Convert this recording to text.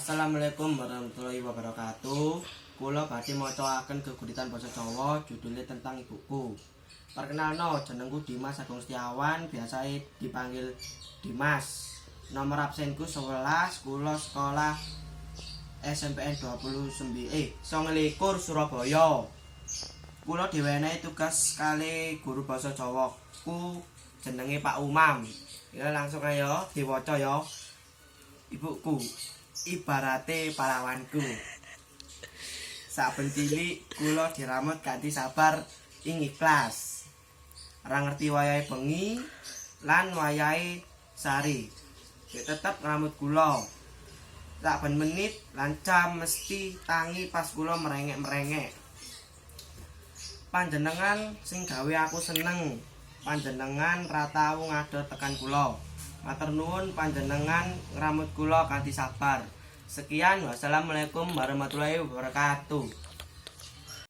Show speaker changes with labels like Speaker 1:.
Speaker 1: Assalamualaikum warahmatullahi wabarakatuh. Kula badhe macaken geguritan basa Jawa judulnya tentang ibuku. Perkenalno, jenengku Dimas Agung Setiawan, biasa dipanggil Dimas. Nomor absenku 11, kula sekolah SMPN 29 Surabaya. Kula diwenehi tugas kali guru basa Jawa ku jenenge Pak Umam. Ya langsung ayo diwaca ya. Ibuku ibarate pahlawanku. Saben cilik kula diramut kanthi sabar ing ikhlas. Ora ngerti wayahe bengi lan wayahe sari. Tetep ngramut kula. Saben menit lan jam mesti tangi pas kula merengek-merengek. Panjenengan sing gawe aku seneng. Panjenengan ra tau ngadot tekan kula. Matur nuwun panjenengan ngramut kula kanthi sabar. Sekian, wassalamualaikum warahmatullahi wabarakatuh.